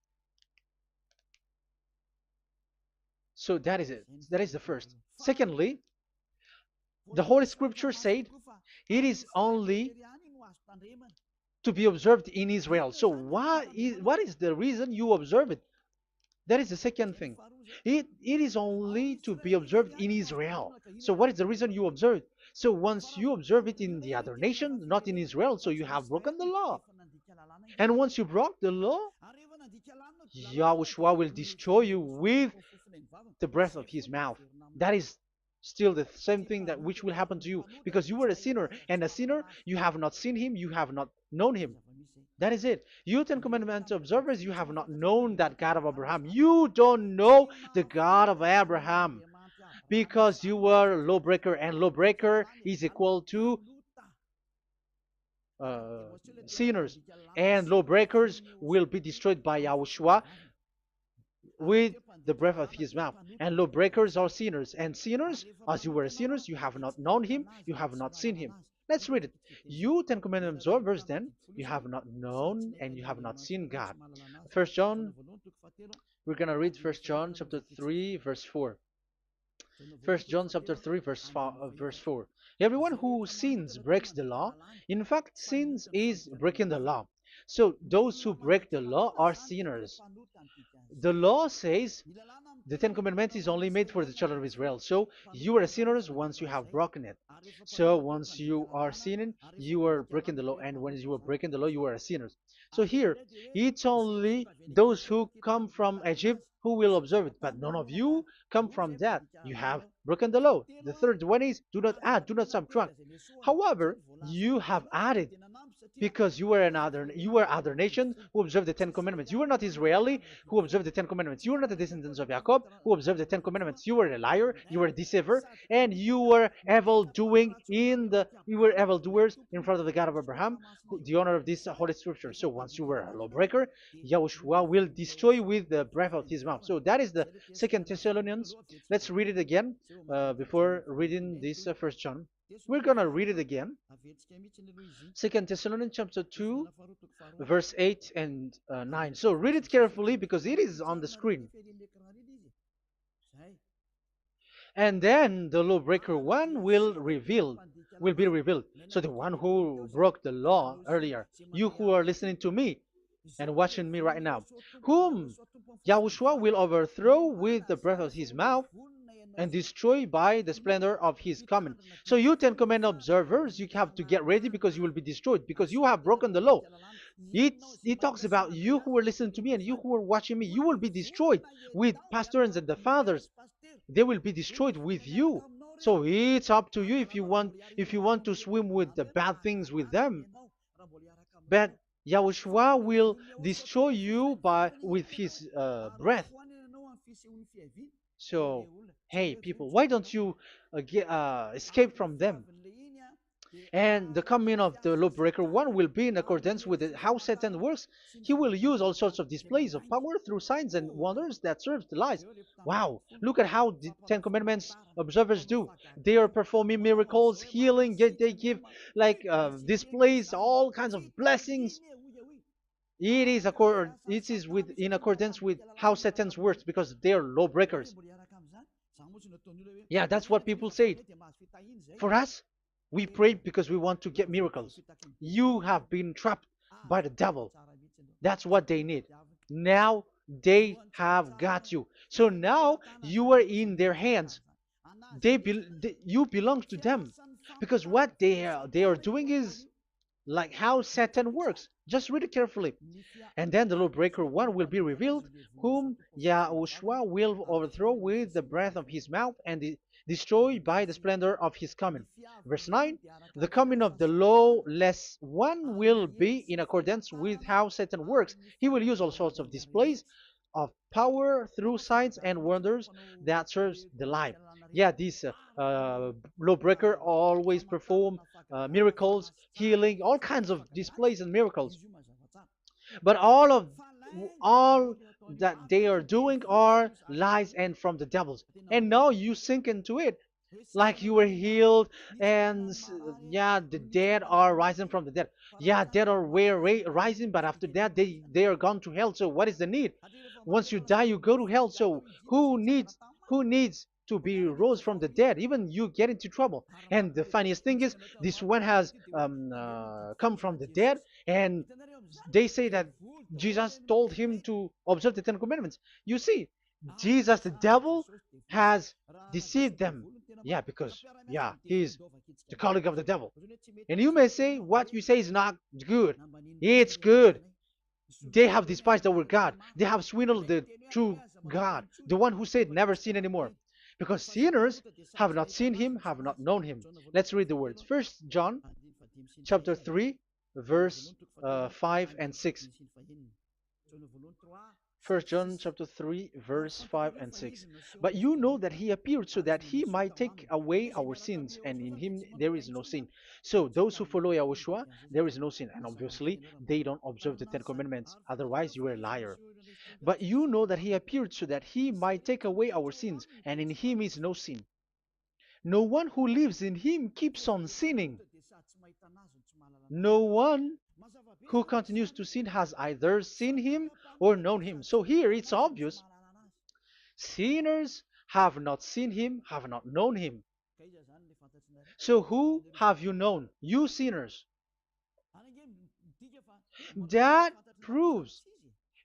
So that is it. That is the first. Secondly, the Holy Scripture said it is only to be observed in Israel. So what is the reason you observe it? That is the second thing. It is only to be observed in Israel. So what is the reason you observe it? So once you observe it in the other nation, not in Israel, so you have broken the law. And once you broke the law, Yahushua will destroy you with the breath of his mouth. That is still the same thing that which will happen to you, because you were a sinner, and a sinner, you have not seen him, you have not known him. That is it. You Ten Commandments observers, you have not known that God of Abraham. You don't know the God of Abraham, because you were a lawbreaker, and lawbreaker is equal to uh, sinners, and lawbreakers will be destroyed by Yahushua with the breath of his mouth. And lawbreakers are sinners, and sinners, as you were sinners, you have not known him, you have not seen him. Let's read it. You Ten Commandments observers, then, you have not known and you have not seen God. First John, we're gonna read First John chapter 3, verse 4. First John chapter 3, verse 4. Everyone who sins breaks the law. In fact, sins is breaking the law. So those who break the law are sinners. The law says the Ten Commandments is only made for the children of Israel. So you are sinners once you have broken it. So once you are sinning, you are breaking the law. And when you are breaking the law, you are a sinner. So here, it's only those who come from Egypt who will observe it. But none of you come from that. You have broken the law. The third one is do not add, do not subtract. However, you have added, because you were other nation who observed the Ten Commandments. You were not Israeli who observed the Ten Commandments. You were not the descendants of Jacob who observed the Ten Commandments. You were a liar, you were a deceiver, and you were evildoers in front of the God of Abraham, the honor of this holy scripture. So once you were a lawbreaker, Yahushua will destroy you with the breath of his mouth. So that is the Second Thessalonians. Let's read it again before reading this First John. We're gonna read it again. Second Thessalonians chapter 2, verse 8 and 9. So read it carefully because it is on the screen. And then the lawbreaker one will be revealed. So the one who broke the law earlier, you who are listening to me and watching me right now, whom Yahushua will overthrow with the breath of his mouth and destroy by the splendor of his coming. So you Ten Commandment observers, you have to get ready because you will be destroyed, because you have broken the law. It talks about you who are listening to me and you who are watching me. You will be destroyed with pastors and the fathers. They will be destroyed with you. So it's up to you if you want to swim with the bad things with them. But Yahushua will destroy you with his breath. So, hey people, why don't you escape from them? And the coming of the lawbreaker one will be in accordance with how Satan works. He will use all sorts of displays of power through signs and wonders that serve the lies. Wow, look at how the Ten Commandments observers do. They are performing miracles, healing, they give displays, all kinds of blessings. It is in accordance with how Satan works, because they are lawbreakers. Yeah, that's what people say. For us, we pray because we want to get miracles. You have been trapped by the devil. That's what they need. Now they have got you. So now you are in their hands. You belong to them, because what they are doing is like how Satan works. Just read it carefully. And then the lawbreaker one will be revealed, whom Yahushua will overthrow with the breath of his mouth and destroy by the splendor of his coming. Verse 9, the coming of the lawless one will be in accordance with how Satan works. He will use all sorts of displays of power through signs and wonders that serves the lie. Yeah, this lawbreaker always perform miracles, healing, all kinds of displays and miracles. But all that they are doing are lies and from the devils. And now you sink into it, like you were healed, and yeah, the dead are rising from the dead. Yeah, dead are rising, but after that they are gone to hell. So what is the need? Once you die, you go to hell. So who needs to be rose from the dead? Even you get into trouble. And the funniest thing is, this one has come from the dead, and they say that Jesus told him to observe the Ten Commandments. You see, Jesus, the devil, has deceived them. Yeah, because yeah, he's the colleague of the devil. And you may say what you say is not good. It's good. They have despised our God. They have swindled the true God, the one who said never sin anymore. Because sinners have not seen him, have not known him. Let's read the words. First John chapter 3, verse 5 and 6. First John chapter 3, verse 5 and 6. But you know that he appeared so that he might take away our sins, and in him there is no sin. So those who follow YAHOSHUAH, there is no sin. And obviously, they don't observe the Ten Commandments. Otherwise, you are a liar. But you know that he appeared so that he might take away our sins, and in him is no sin. No one who lives in him keeps on sinning. No one who continues to sin has either seen him or known him. So here it's obvious. Sinners have not seen him, have not known him. So who have you known? You sinners. That proves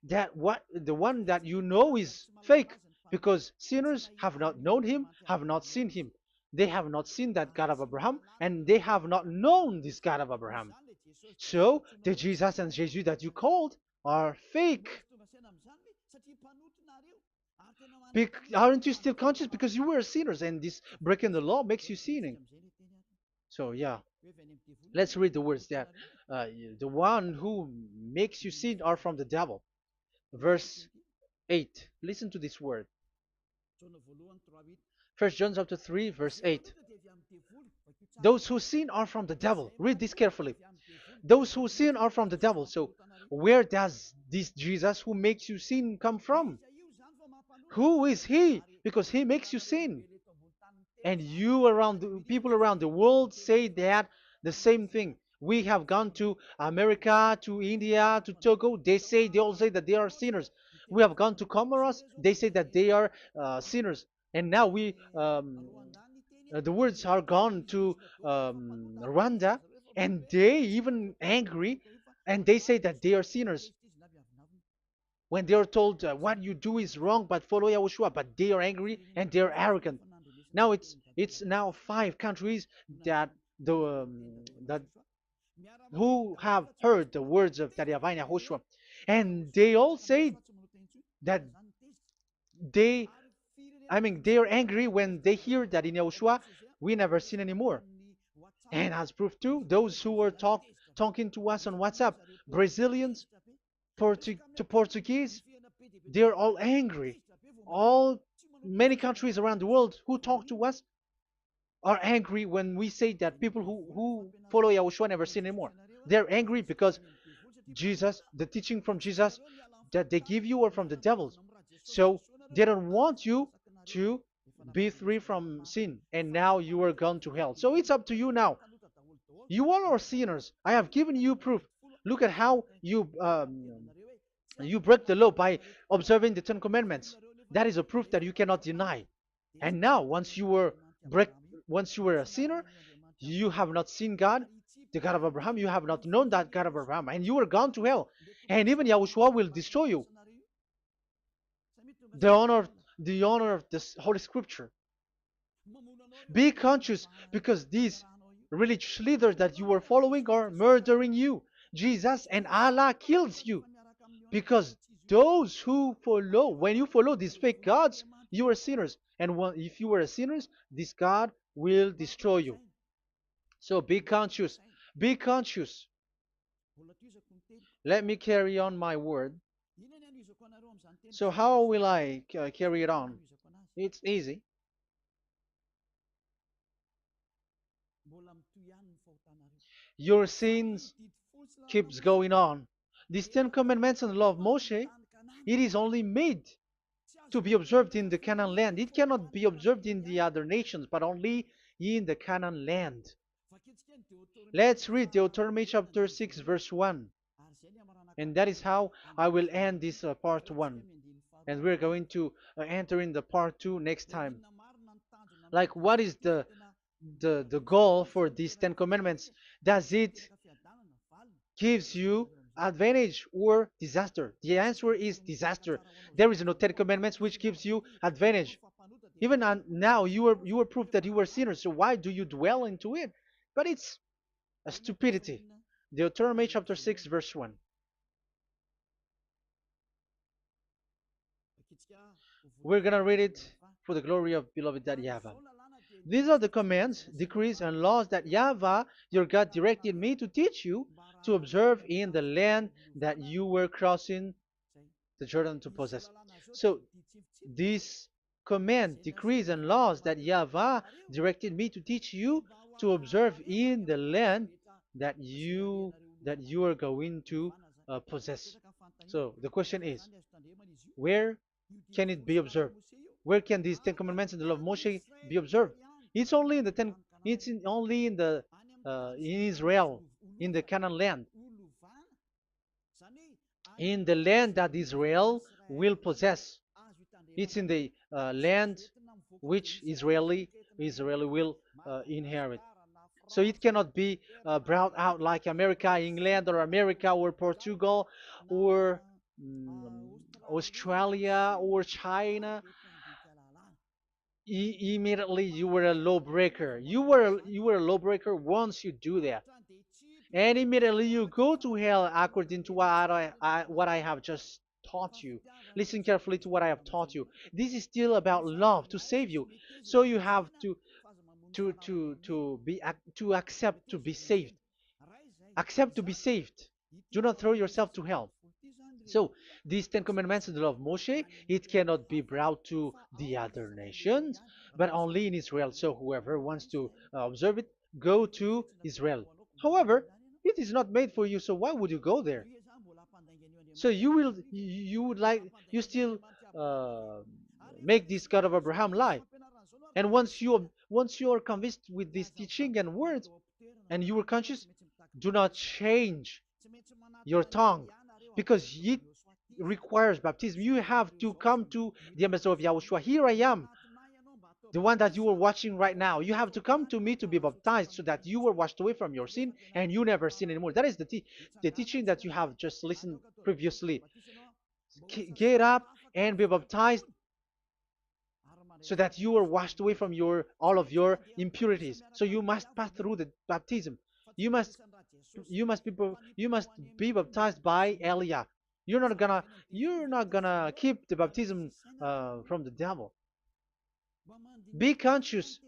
that what the one that you know is fake, because sinners have not known him, have not seen him. They have not seen that God of Abraham, and they have not known this God of Abraham. So the Jesus and Jesus that you called are fake. Aren't you still conscious? Because you were sinners, and this breaking the law makes you sinning. So yeah, let's read the words that the one who makes you sin are from the devil. Verse 8. Listen to this word. First John chapter 3, verse 8. Those who sin are from the devil. Read this carefully. Those who sin are from the devil. So where does this Jesus who makes you sin come from? Who is he? Because he makes you sin. And people around the world say that the same thing. We have gone to America, to India, to Togo. They all say that they are sinners. We have gone to Comoros. They say that they are sinners. And now the words are gone to Rwanda, and they even angry, and they say that they are sinners when they are told what you do is wrong, but follow YAHOSHUAH. But they are angry and they are arrogant. Now it's now 5 countries that that who have heard the words of YAHVAH and YAHOSHUAH, and they all say that they they are angry when they hear that in YAHOSHUAH we never sin anymore. And as proof too, those who were talking to us on WhatsApp, Brazilians, Portuguese, they're all angry. Many countries around the world who talk to us are angry when we say that people who follow YAHOSHUAH never sin anymore. They're angry because Jesus, the teaching from Jesus that they give you are from the devils. So they don't want you to be free from sin, and now you are gone to hell. So it's up to you now. You all are sinners. I have given you proof. Look at how you break the law by observing the Ten Commandments. That is a proof that you cannot deny. And now, once you were a sinner, you have not seen God. the God of Abraham. You have not known that God of Abraham, and you are gone to hell. And even Yahushua will destroy you. The honor, the honor of this Holy Scripture. Be conscious because these religious leaders that you are following are murdering you. Jesus and Allah kills you because those who follow, when you follow these fake gods, you are sinners. And if you are a sinner, this God will destroy you. So be conscious. Be conscious. Let me carry on my word. So how will I carry it on? It's easy. Your sins keeps going on. These Ten Commandments and the law of Moshe, it is only made to be observed in the Canaan land. It cannot be observed in the other nations, but only in the Canaan land. Let's read Deuteronomy chapter 6, verse 1. And that is how I will end this part 1. And we're going to enter in the part 2 next time. Like, what is the goal for these Ten Commandments? Does it gives you advantage or disaster? The answer is disaster. There is no Ten Commandments which gives you advantage. Even now, you are proof that you are sinners. So why do you dwell into it? But it's a stupidity. Deuteronomy chapter 6, verse 1. We're going to read it for the glory of beloved Daddy Yahweh. These are the commands, decrees, and laws that Yahweh, your God, directed me to teach you to observe in the land that you were crossing the Jordan to possess. So, these command, decrees, and laws that Yahweh directed me to teach you to observe in the land that you are going to possess. So the question is, where can it be observed? Where can these Ten Commandments and the law of Moshe be observed? It's only in the ten. Only in the in Israel, in the Canaan land, in the land that Israel will possess. It's in the land which Israeli will inherit. So it cannot be brought out like America, England, or America, or Portugal, or Australia, or China. Immediately you were a lawbreaker. You were a lawbreaker once you do that, and immediately you go to hell according to what I have just taught you. Listen carefully to what I have taught you. This is still about love to save you. So you have to accept to be saved. Accept to be saved. Do not throw yourself to hell. So these Ten Commandments and the law of Moshe, it cannot be brought to the other nations, but only in Israel. So whoever wants to observe it, go to Israel. However, it is not made for you, so why would you go there? So you would like, you still uh, make this God of Abraham lie. And once you are convinced with this teaching and words, and you are conscious, do not change your tongue, because it requires baptism. You have to come to the ambassador of Yahushua. Here I am, the one that you are watching right now. You have to come to me to be baptized so that you were washed away from your sin and you never sin anymore. That is the teaching that you have just listened previously. Get up and be baptized so that you are washed away from all of your impurities. So you must pass through the baptism. You must you must be baptized by Elia. You're not gonna keep the baptism from the devil. Be conscious.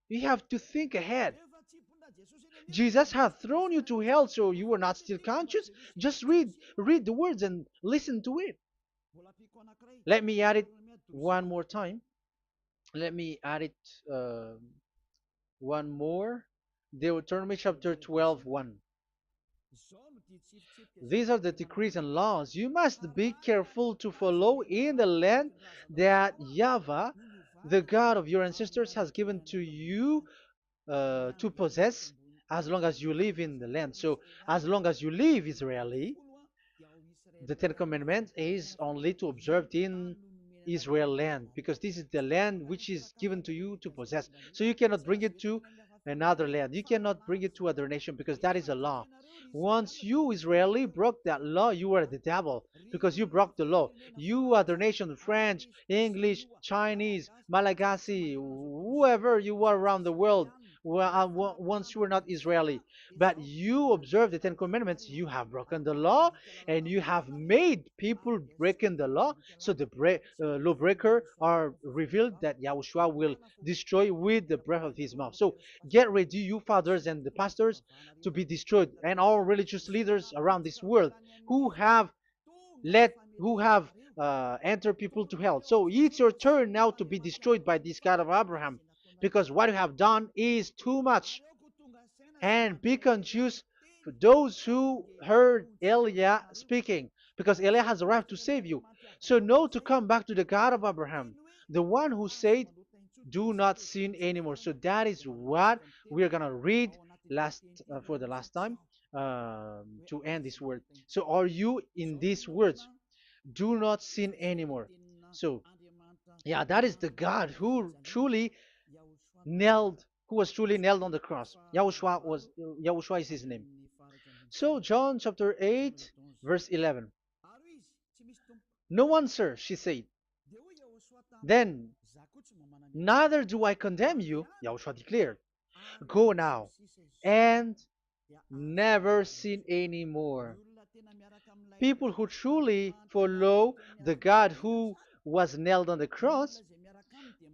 You have to think ahead. Jesus has thrown you to hell, so you are not still conscious. Just read the words and listen to it. Let me add it one more time. Let me add it one more. Deuteronomy chapter 12, 1. These are the decrees and laws you must be careful to follow in the land that Yahweh, the God of your ancestors, has given to you to possess as long as you live in the land. So, as long as you live Israeli, the Ten Commandments is only to observe in Israel land, because this is the land which is given to you to possess. So you cannot bring it to another land. You cannot bring it to other nation because that is a law. Once you Israeli broke that law, you are the devil because you broke the law. You other nation, French, English, Chinese, Malagasy, whoever you are around the world, once you were not Israeli, but you observe the Ten Commandments, you have broken the law and you have made people breaking the law. So the lawbreaker are revealed that Yahushua will destroy with the breath of his mouth. So get ready, you fathers and the pastors, to be destroyed, and all religious leaders around this world who have who have entered people to hell. So it's your turn now to be destroyed by this God of Abraham, because what you have done is too much. And be conscious for those who heard Eliah speaking, because Eliah has arrived to save you. So know to come back to the God of Abraham, the one who said, "Do not sin anymore." So that is what we are gonna read last for the last time to end this word. So are you in these words? Do not sin anymore. So yeah, that is the God who was truly nailed on the cross. Yahushua is his name. So John chapter 8 verse 11. No answer, she said. Then, neither do I condemn you, Yahushua declared. Go now and never sin anymore. People who truly follow the God who was nailed on the cross,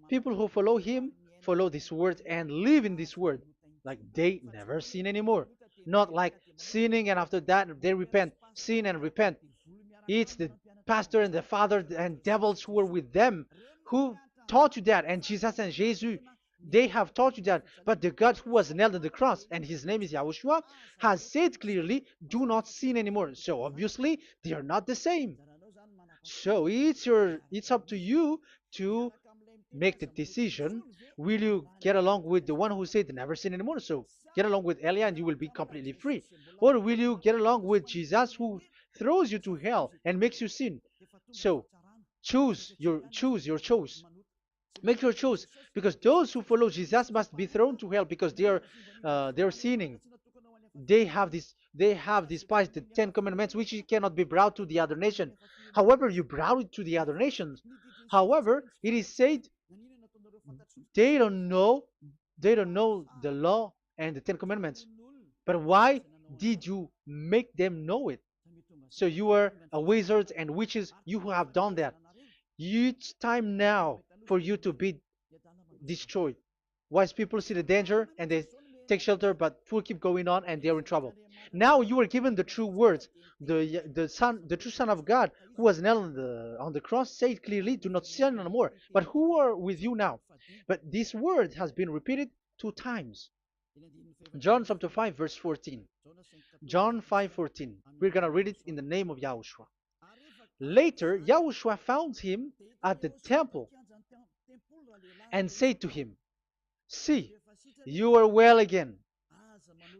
people who follow him, follow this word and live in this word. Like they never sin anymore. Not like sinning and after that they repent. Sin and repent. It's the pastor and the father and devils who are with them who taught you that. And Jesus and Jesus, they have taught you that. But the God who was nailed on the cross, and his name is Yahushua, has said clearly, do not sin anymore. So obviously, they are not the same. So it's up to you to make the decision. Will you get along with the one who said never sin anymore? So get along with Elia and you will be completely free. Or will you get along with Jesus who throws you to hell and makes you sin? So choose your choice. Make your choice, because those who follow Jesus must be thrown to hell because they are sinning. They have despised the Ten Commandments, which cannot be brought to the other nation. However, you brought it to the other nations. However, it is said they don't know they don't know the law and the Ten Commandments. But why did you make them know it? So you are a wizard and witches, you who have done that. It's time now for you to be destroyed. Wise people see the danger and they take shelter, but fool keep going on and they are in trouble. Now you are given the true words. The true Son of God, who was nailed on the cross, said clearly, "Do not sin no more." But who are with you now? But this word has been repeated 2 times. John chapter 5 verse 14. John 5:14. We're gonna read it in the name of Yahushua. Later, Yahushua found him at the temple and said to him, "See, you are well again.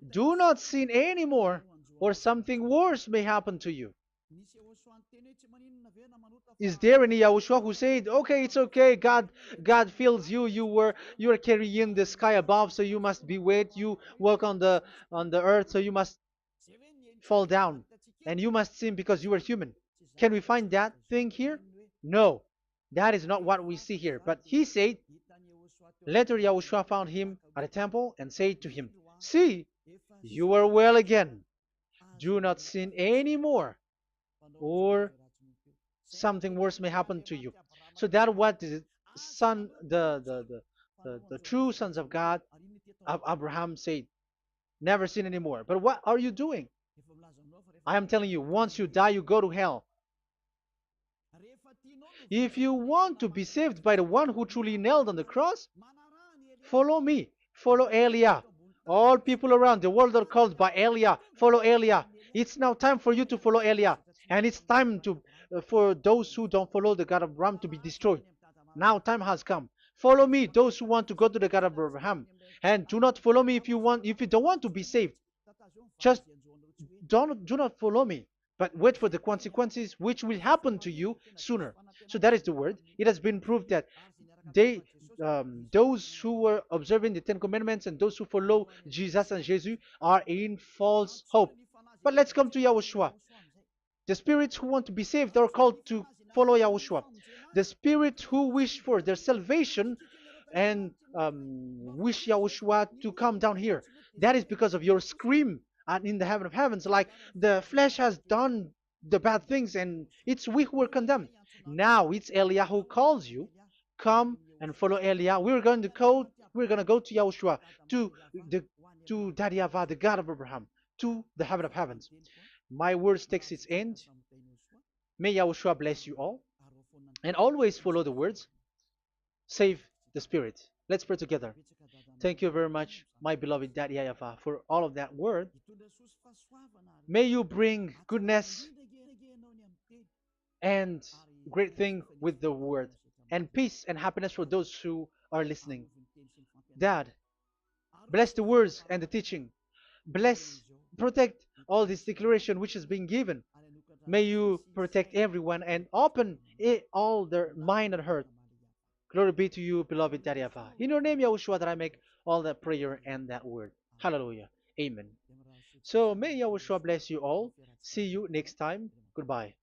Do not sin anymore, or something worse may happen to you." Is there any Yahushua who said, "Okay, it's okay, God fills you, you are carrying the sky above, so you must be wet, you walk on the earth, so you must fall down, and you must sin because you are human"? Can we find that thing here? No, that is not what we see here. But he said, later Yahushua found him at a temple and said to him, "See, you are well again. Do not sin anymore, or something worse may happen to you." So that what the son, the true sons of God, of Abraham said, never sin anymore. But what are you doing? I am telling you, once you die, you go to hell. If you want to be saved by the one who truly nailed on the cross, follow me. Follow Elia. All people around the world are called by Elia. Follow Elia. It's now time for you to follow Elia. And it's time for those who don't follow the God of Abraham to be destroyed. Now time has come. Follow me, those who want to go to the God of Abraham. And do not follow me if you don't want to be saved. Just do not follow me, but wait for the consequences which will happen to you sooner. So that is the word. It has been proved that they those who were observing the Ten Commandments and those who follow Jesus and Jesus are in false hope. But let's come to Yahushua. The spirits who want to be saved are called to follow Yahushua. The spirits who wish for their salvation and wish Yahushua to come down here. That is because of your scream in the heaven of heavens. Like the flesh has done the bad things and it's we who were condemned. Now it's Eliah who calls you. Come and follow Eliah. We're going to go to Yahushua, to the to Daddy Yahvah, the God of Abraham, to the heaven of heavens. My words takes its end. May Yahushua bless you all. And always follow the words. Save the spirit. Let's pray together. Thank you very much, my beloved Daddy Yahvah, for all of that word. May you bring goodness and great thing with the word, and peace and happiness for those who are listening. Dad, bless the words and the teaching. Bless, protect all this declaration which is being given. May you protect everyone and open all their mind and heart. Glory be to you, beloved Daddy Ava. In your name, Yahushua, that I make all that prayer and that word. Hallelujah. Amen. So may Yahushua bless you all. See you next time. Goodbye.